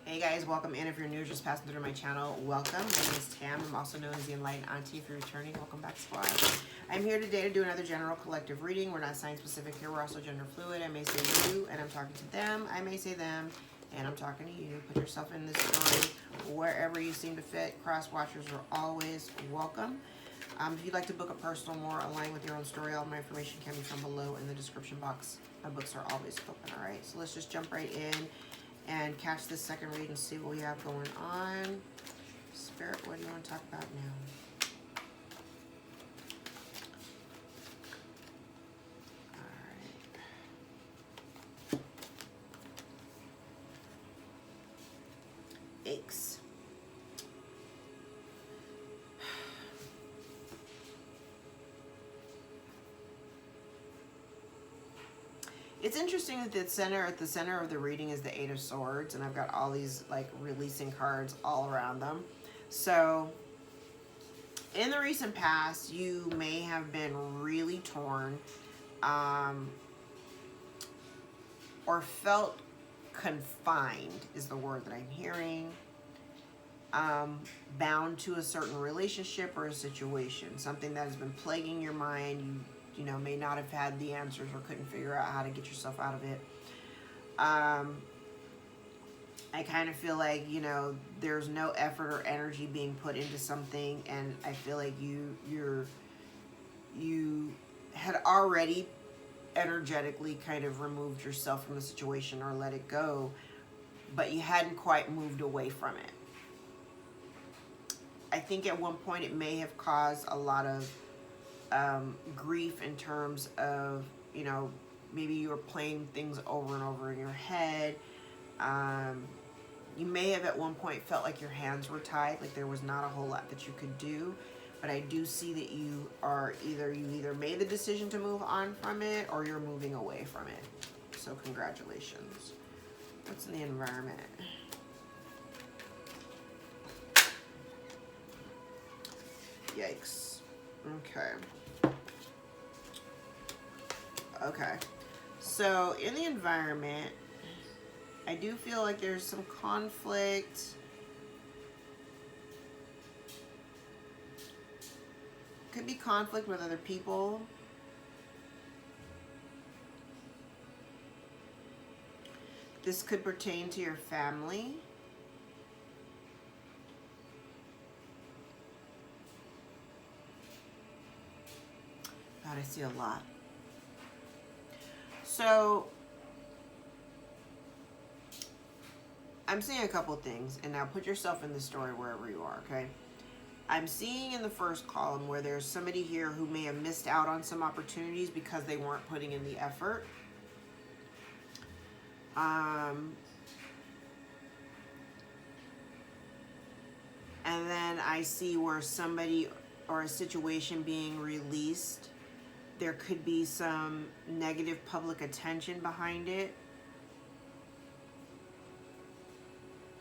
Hey guys, welcome in. If you're new, just passing through my channel, welcome. My name is Tam. I'm also known as the Enlightened Auntie. If you're returning, welcome back, squad. I'm here today to do another general collective reading. We're not sign specific here. We're also gender fluid. I may say you, and I'm talking to them. I may say them, and I'm talking to you. Put yourself in this story wherever you seem to fit. Cross watchers are always welcome. If you'd like to book a personal, more aligned with your own story, all my information can be found below in the description box. My books are always open, all right? So let's just jump right in and catch this second read and see what we have going on. Spirit, what do you want to talk about now? All right. Aches. It's interesting that at the center of the reading is the Eight of Swords, and I've got all these like releasing cards all around them. So in the recent past, you may have been really torn, or felt confined is the word that I'm hearing, bound to a certain relationship or a situation, something that has been plaguing your mind. You know, may not have had the answers or couldn't figure out how to get yourself out of it. I kind of feel like, you know, there's no effort or energy being put into something, and I feel like you had already energetically kind of removed yourself from the situation or let it go, but you hadn't quite moved away from it. I think at one point it may have caused a lot of grief in terms of, you know, maybe you were playing things over and over in your head. You may have at one point felt like your hands were tied, like there was not a whole lot that you could do. But I do see that you either made the decision to move on from it or you're moving away from it. So congratulations. What's in the environment? Yikes. Okay. Okay. So in the environment, I do feel like there's some conflict. Could be conflict with other people. This could pertain to your family. God, I see a lot. So I'm seeing a couple things, and now put yourself in the story wherever you are, okay? I'm seeing in the first column where there's somebody here who may have missed out on some opportunities because they weren't putting in the effort. And then I see where somebody or a situation being released. There could be some negative public attention behind it.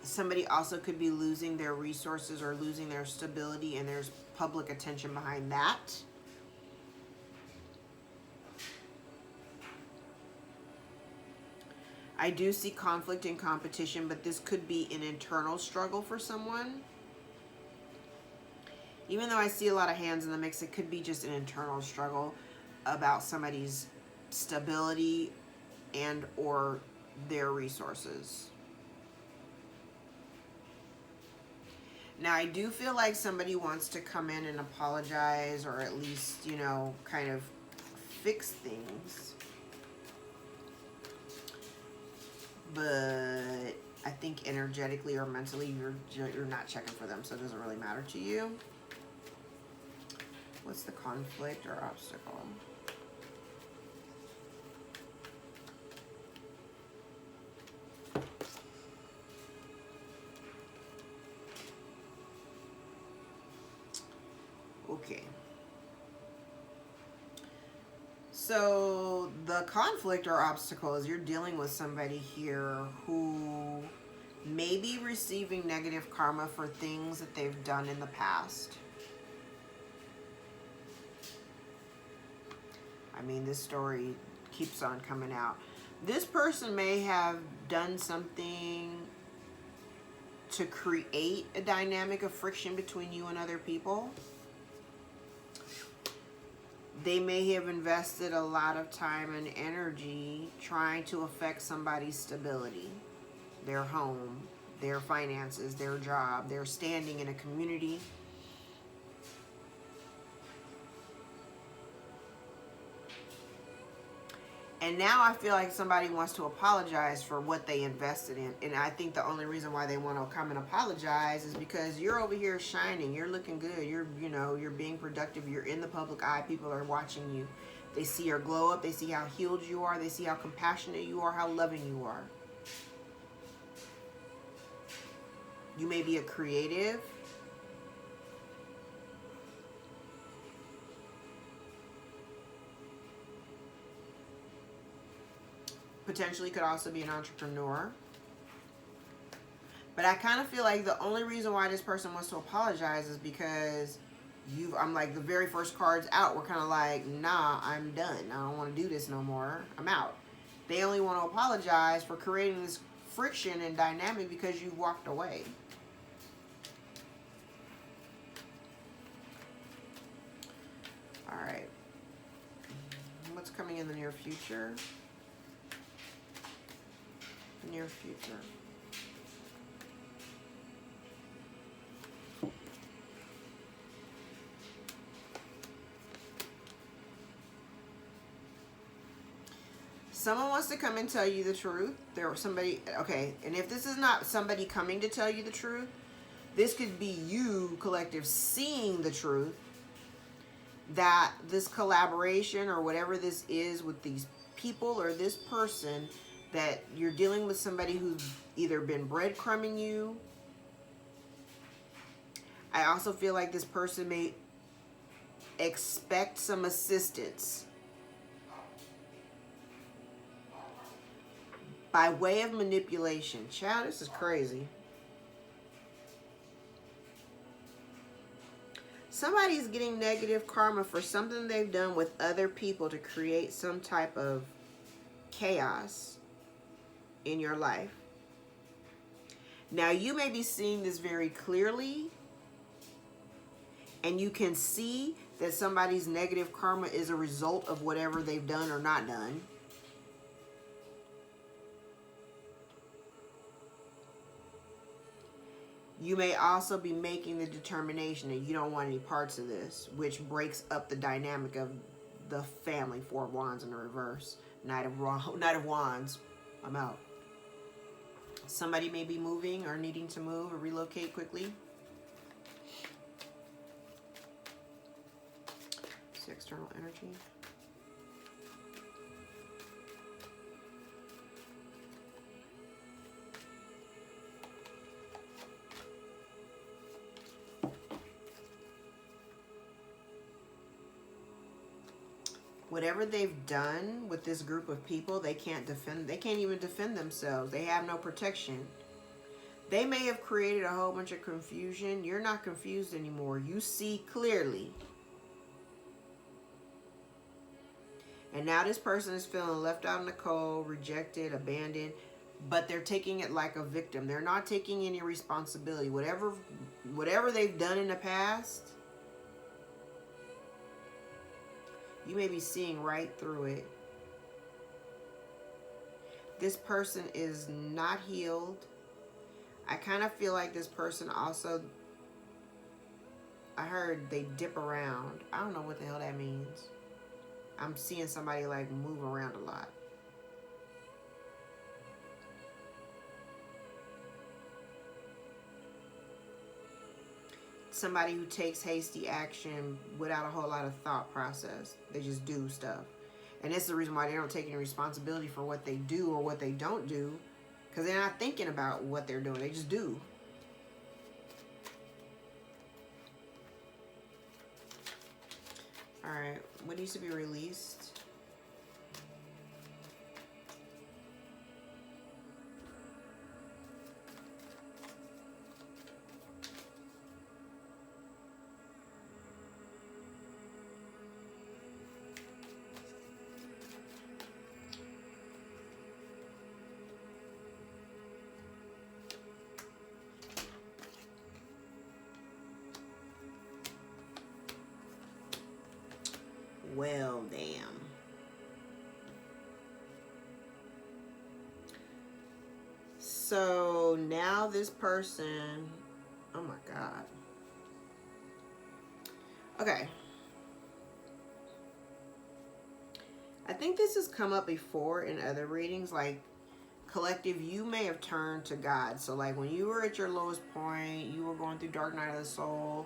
Somebody also could be losing their resources or losing their stability, and there's public attention behind that. I do see conflict and competition, but this could be an internal struggle for someone. Even though I see a lot of hands in the mix, it could be just an internal struggle about somebody's stability and or their resources. Now, I do feel like somebody wants to come in and apologize, or at least, you know, kind of fix things. But I think energetically or mentally, you're not checking for them, so it doesn't really matter to you. What's the conflict or obstacle? Okay. So the conflict or obstacle is you're dealing with somebody here who may be receiving negative karma for things that they've done in the past. I mean, this story keeps on coming out. This person may have done something to create a dynamic of friction between you and other people. They may have invested a lot of time and energy trying to affect somebody's stability, their home, their finances, their job, their standing in a community. And now I feel like somebody wants to apologize for what they invested in. And I think the only reason why they want to come and apologize is because you're over here shining. You're looking good. You're being productive. You're in the public eye. People are watching you. They see your glow up. They see how healed you are. They see how compassionate you are, how loving you are. You may be a creative. Potentially could also be an entrepreneur. But I kind of feel like the only reason why this person wants to apologize is because I'm like, the very first cards out were kind of like, nah, I'm done. I don't want to do this no more. I'm out. They only want to apologize for creating this friction and dynamic because you walked away. All right. What's coming in the near future? Near future. Someone wants to come and tell you the truth. There was somebody, okay, and if this is not somebody coming to tell you the truth, this could be you, collective, seeing the truth that this collaboration or whatever this is with these people or this person, that you're dealing with somebody who's either been breadcrumbing you. I also feel like this person may expect some assistance by way of manipulation. Child, this is crazy. Somebody's getting negative karma for something they've done with other people to create some type of chaos in your life. Now, you may be seeing this very clearly, and you can see that somebody's negative karma is a result of whatever they've done or not done. You may also be making the determination that you don't want any parts of this, which breaks up the dynamic of the family. Four of Wands in the reverse. Knight of Wands. I'm out. Somebody may be moving or needing to move or relocate quickly. It's external energy. Whatever they've done with this group of people, they can't even defend themselves. They have no protection. They may have created a whole bunch of confusion. You're not confused anymore. You see clearly. And now this person is feeling left out in the cold, rejected, abandoned, but they're taking it like a victim. They're not taking any responsibility. Whatever they've done in the past, you may be seeing right through it. This person is not healed. I kind of feel like this person also, I heard they dip around. I don't know what the hell that means. I'm seeing somebody like move around a lot. Somebody who takes hasty action without a whole lot of thought process. They just do stuff. And this is the reason why they don't take any responsibility for what they do or what they don't do. Because they're not thinking about what they're doing. They just do. Alright, what needs to be released? Well, damn. So now this person, oh my God. Okay. I think this has come up before in other readings. Like, collective, you may have turned to God. So like when you were at your lowest point, you were going through dark night of the soul,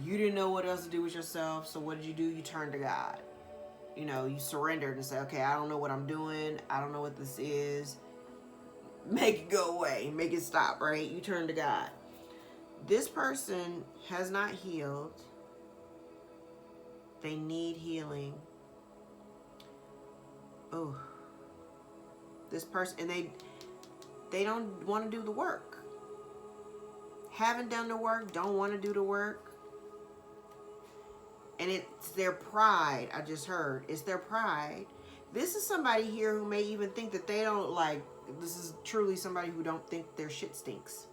you didn't know what else to do with yourself. So what did you do? You turned to God. You know, you surrendered and said, okay, I don't know what I'm doing. I don't know what this is. Make it go away. Make it stop, right? You turn to God. This person has not healed. They need healing. Oh. This person, and they don't want to do the work. Haven't done the work, don't want to do the work. And it's their pride, I just heard. It's their pride. This is somebody here who may even think that they don't like, this is truly somebody who don't think their shit stinks.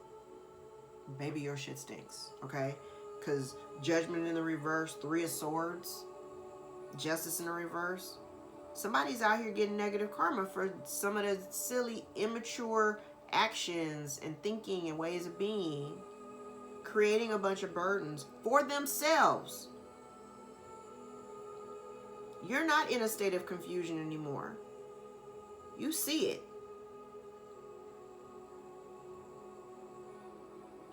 Maybe your shit stinks, okay? Because judgment in the reverse, 3 of swords, justice in the reverse. Somebody's out here getting negative karma for some of the silly, immature actions and thinking and ways of being, creating a bunch of burdens for themselves. You're not in a state of confusion anymore. You see it.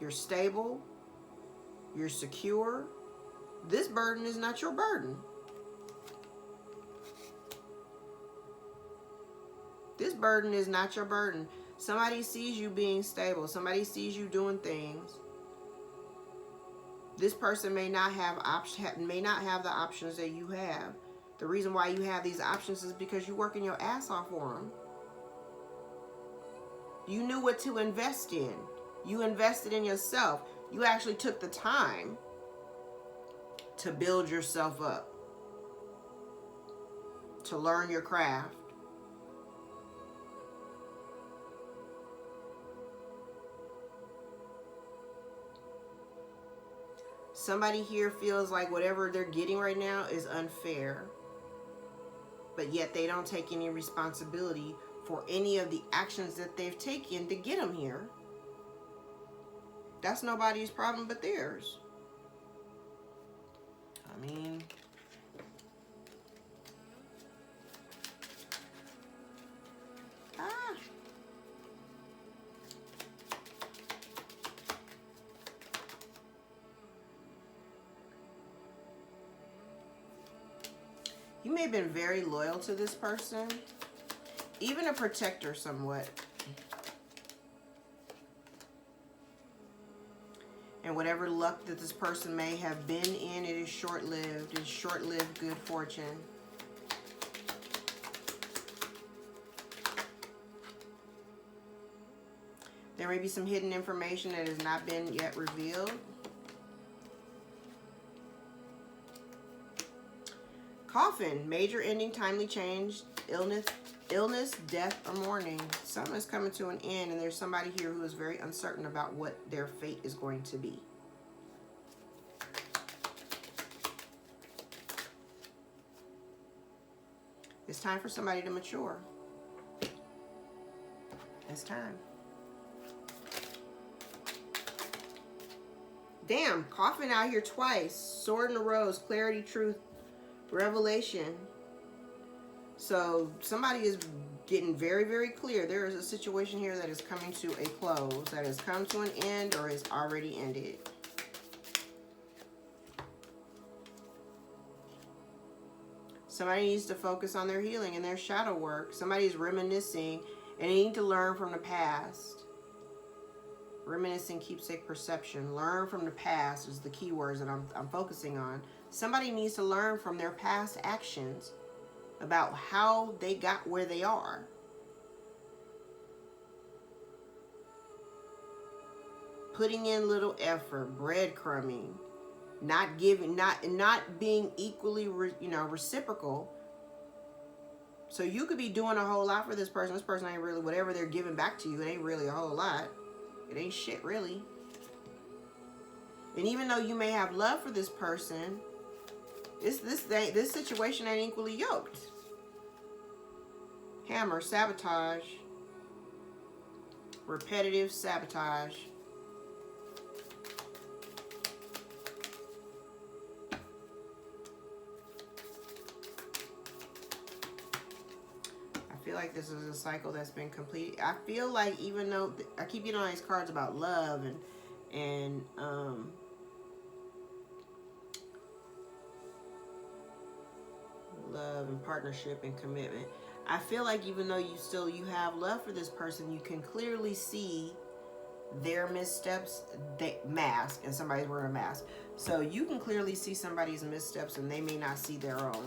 You're stable. You're secure. This burden is not your burden. This burden is not your burden. Somebody sees you being stable. Somebody sees you doing things. This person may not have the options that you have. The reason why you have these options is because you're working your ass off for them. You knew what to invest in. You invested in yourself. You actually took the time to build yourself up, to learn your craft. Somebody here feels like whatever they're getting right now is unfair, but yet they don't take any responsibility for any of the actions that they've taken to get them here. That's nobody's problem but theirs. I mean, you may have been very loyal to this person, even a protector somewhat. And whatever luck that this person may have been in, it is short-lived. It is short-lived good fortune. There may be some hidden information that has not been yet revealed. Coffin, major ending, timely change, illness, death, or mourning. Something is coming to an end, and there's somebody here who is very uncertain about what their fate is going to be. It's time for somebody to mature. It's time. Damn, Coffin out here twice. Sword and the Rose, clarity, truth, revelation. So somebody is getting very, very clear. There is a situation here that is coming to a close, that has come to an end or is already ended. Somebody needs to focus on their healing and their shadow work. Somebody's reminiscing and they need to learn from the past. Reminiscing, keepsake, perception. Learn from the past is the keywords that I'm focusing on. Somebody needs to learn from their past actions about how they got where they are. Putting in little effort, breadcrumbing, not giving, not being equally, reciprocal. So you could be doing a whole lot for this person. This person ain't really, whatever they're giving back to you, it ain't really a whole lot. It ain't shit, really. And even though you may have love for this person, This situation ain't equally yoked. Hammer, sabotage, repetitive sabotage. I feel like this is a cycle that's been complete. I feel like even though I keep getting all these cards about love and love and partnership and commitment, I feel like even though you have love for this person, you can clearly see their missteps. They mask, and somebody's wearing a mask, so you can clearly see somebody's missteps and they may not see their own.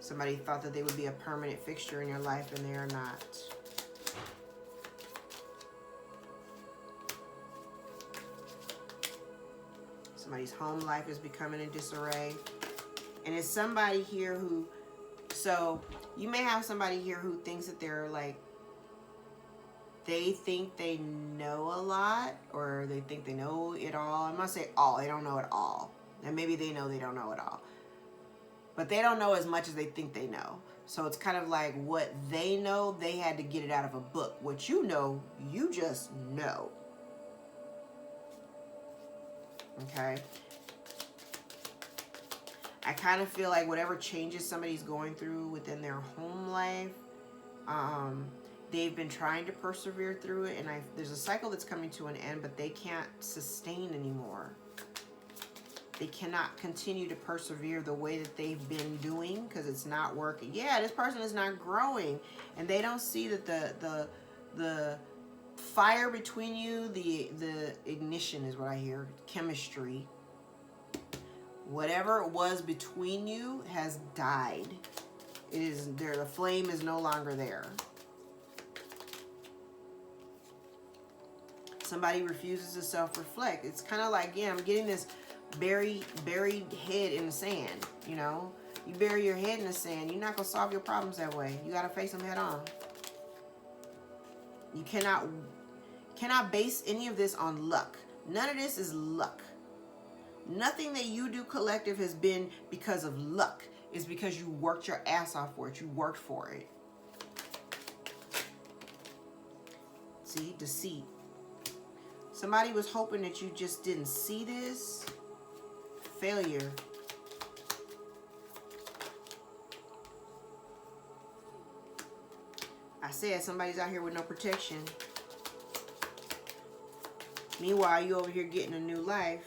Somebody thought that they would be a permanent fixture in your life and they are not. Somebody's home life is becoming in disarray. And it's somebody here who, so you may have somebody here who thinks that they're like, they think they know a lot, or they think they know it all. I'm going to say all. They don't know it all. And maybe they know they don't know it all. But they don't know as much as they think they know. So it's kind of like what they know, they had to get it out of a book. What you know, you just know. Okay? I kind of feel like whatever changes somebody's going through within their home life, they've been trying to persevere through it, and there's a cycle that's coming to an end, but they can't sustain anymore. They cannot continue to persevere the way that they've been doing because it's not working. Yeah, this person is not growing, and they don't see that the fire between you, the ignition is what I hear, chemistry. Whatever it was between you has died. It is there. The flame is no longer there. Somebody refuses to self-reflect. It's kind of like, yeah, I'm getting this buried head in the sand. You know, you bury your head in the sand, you're not gonna solve your problems that way. You gotta face them head on. You cannot base any of this on luck. None of this is luck. Nothing that you do collective has been because of luck. It's because you worked your ass off for it. You worked for it. See, deceit. Somebody was hoping that you just didn't see this. Failure. I said somebody's out here with no protection. Meanwhile, you over here getting a new life.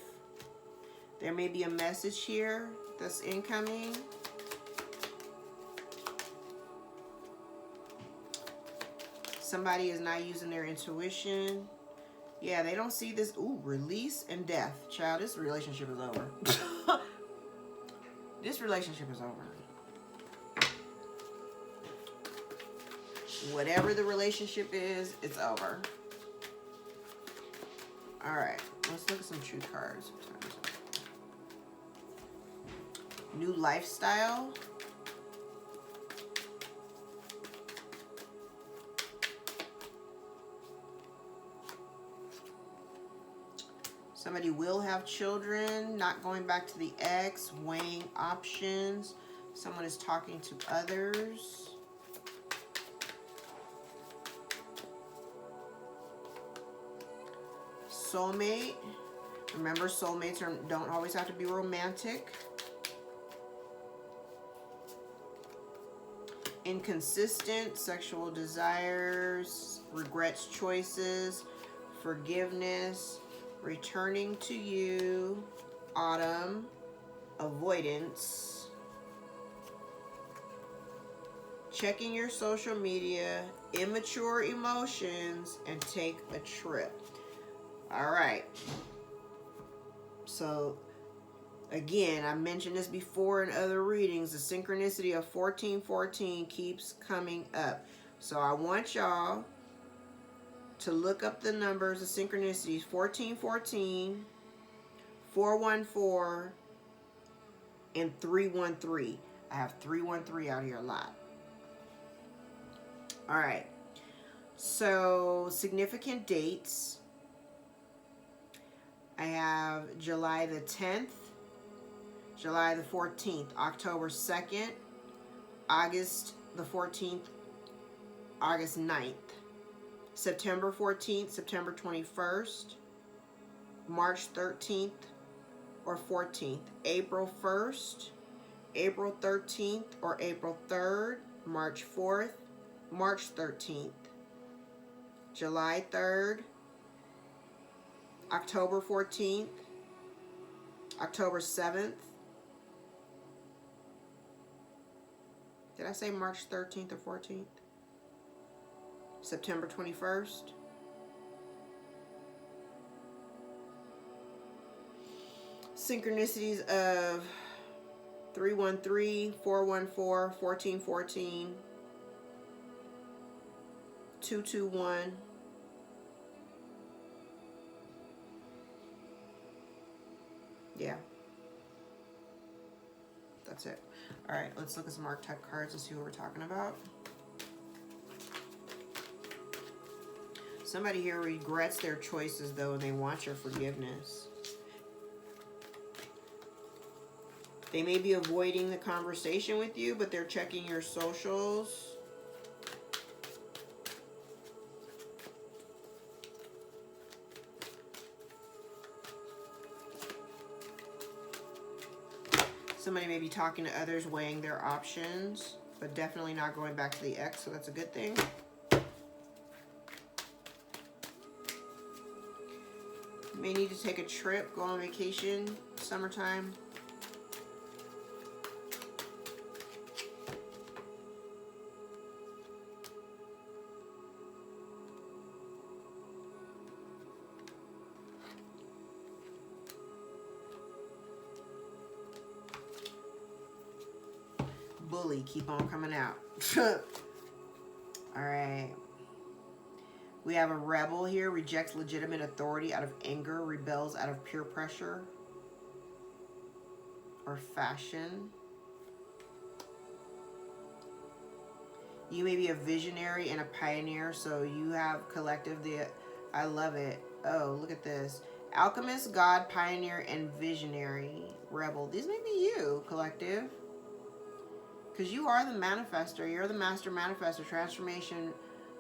There may be a message here that's incoming. Somebody is not using their intuition. Yeah, they don't see this. Ooh, release and death. Child, this relationship is over. This relationship is over. Whatever the relationship is, it's over. All right, let's look at some truth cards. New lifestyle. Somebody will have children, not going back to the ex, weighing options. Someone is talking to others. Soulmate. Remember, soulmates don't always have to be romantic. Inconsistent, sexual desires, regrets choices, forgiveness, returning to you, autumn, avoidance, checking your social media, immature emotions, and take a trip. All right. So, again, I mentioned this before in other readings. The synchronicity of 1414 keeps coming up. So I want y'all to look up the numbers, the synchronicities, 1414, 414, and 313. I have 313 out here a lot. All right. So, significant dates. I have July the 10th, July the 14th, October 2nd, August the 14th, August 9th, September 14th, September 21st, March 13th or 14th, April 1st, April 13th or April 3rd, March 4th, March 13th, July 3rd, October 14th, October 7th. Did I say March 13th or 14th? September 21st. Synchronicities of 313, 414, 1414, 221. Yeah. That's it. All right, let's look at some archetype cards and see what we're talking about. Somebody here regrets their choices, though, and they want your forgiveness. They may be avoiding the conversation with you, but they're checking your socials. Somebody may be talking to others, weighing their options, but definitely not going back to the ex, so that's a good thing. You may need to take a trip, go on vacation, summertime. Bully, keep on coming out. All right. We have a rebel here, rejects legitimate authority out of anger, rebels out of peer pressure or fashion. You may be a visionary and a pioneer, so you have collective, I love it. Oh, look at this. Alchemist, God, pioneer, and visionary, rebel. These may be you, collective. Because you are the manifester. You're the master manifester. Transformation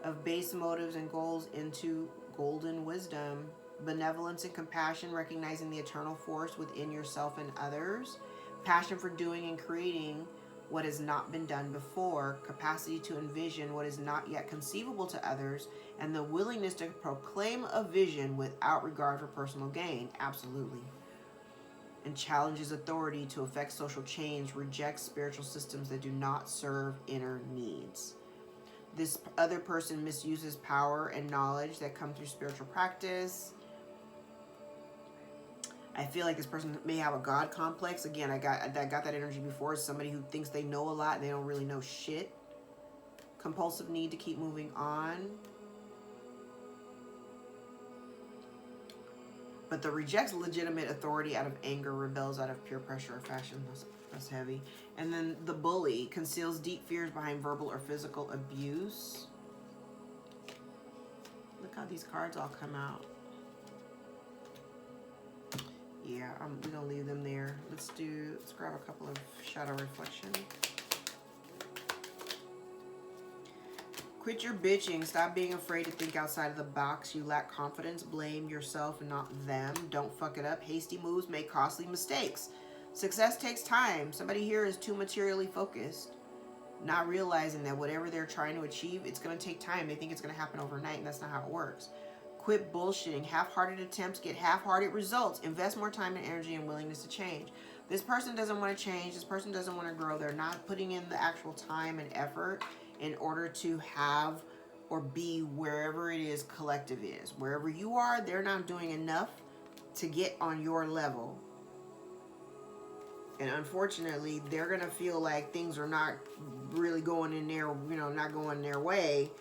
of base motives and goals into golden wisdom. Benevolence and compassion, recognizing the eternal force within yourself and others. Passion for doing and creating what has not been done before. Capacity to envision what is not yet conceivable to others. And the willingness to proclaim a vision without regard for personal gain. Absolutely. And challenges authority to effect social change, rejects spiritual systems that do not serve inner needs. This other person misuses power and knowledge that come through spiritual practice. I feel like this person may have a God complex. Again, I got that energy before. Somebody who thinks they know a lot and they don't really know shit. Compulsive need to keep moving on. But the rejects legitimate authority out of anger, rebels out of peer pressure or fashion. That's heavy. And then the bully conceals deep fears behind verbal or physical abuse. Look how these cards all come out. Yeah, we're going to leave them there. Let's grab a couple of shadow reflection. Quit your bitching. Stop being afraid to think outside of the box. You lack confidence. Blame yourself and not them. Don't fuck it up. Hasty moves make costly mistakes. Success takes time. Somebody here is too materially focused, not realizing that whatever they're trying to achieve, it's going to take time. They think it's going to happen overnight, and that's not how it works. Quit bullshitting. Half-hearted attempts get half-hearted results. Invest more time and energy and willingness to change. This person doesn't want to change. This person doesn't want to grow. They're not putting in the actual time and effort in order to have or be wherever it is collective is. Wherever you are, they're not doing enough to get on your level. And unfortunately, they're going to feel like things are not really going in their, not going their way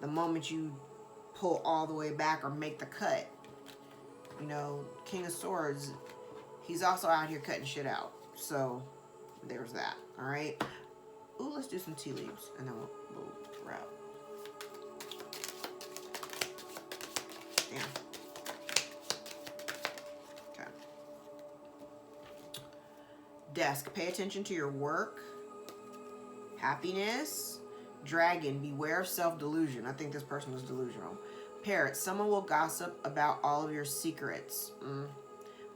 the moment you pull all the way back or make the cut. King of Swords, he's also out here cutting shit out. So there's that. All right. Ooh, let's do some tea leaves and then we'll wrap. Damn. Okay. Desk, pay attention to your work. Happiness. Dragon, beware of self-delusion. I think this person was delusional. Parrot, someone will gossip about all of your secrets.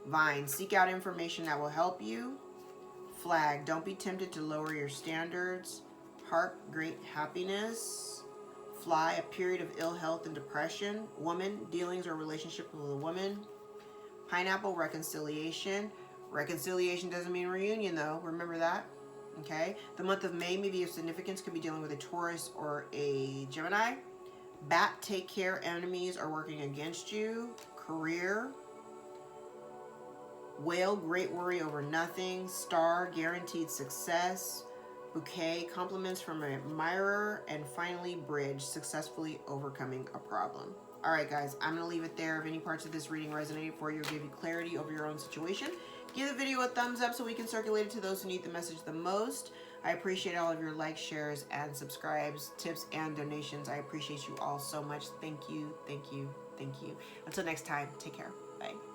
Vine, seek out information that will help you. Flag, don't be tempted to lower your standards. Harp, great happiness. Fly, a period of ill health and depression. Woman, dealings or relationship with a woman. Pineapple, reconciliation. Reconciliation doesn't mean reunion though, remember that. Okay, the month of May may be of significance, could be dealing with a Taurus or a Gemini. Bat, take care, enemies are working against you. Career. Whale, great worry over nothing. Star, guaranteed success. Bouquet, compliments from an admirer. And finally, Bridge, successfully overcoming a problem. All right, guys, I'm going to leave it there. If any parts of this reading resonated for you or give you clarity over your own situation, give the video a thumbs up so we can circulate it to those who need the message the most. I appreciate all of your likes, shares, and subscribes, tips, and donations. I appreciate you all so much. Thank you, thank you, thank you. Until next time, take care. Bye.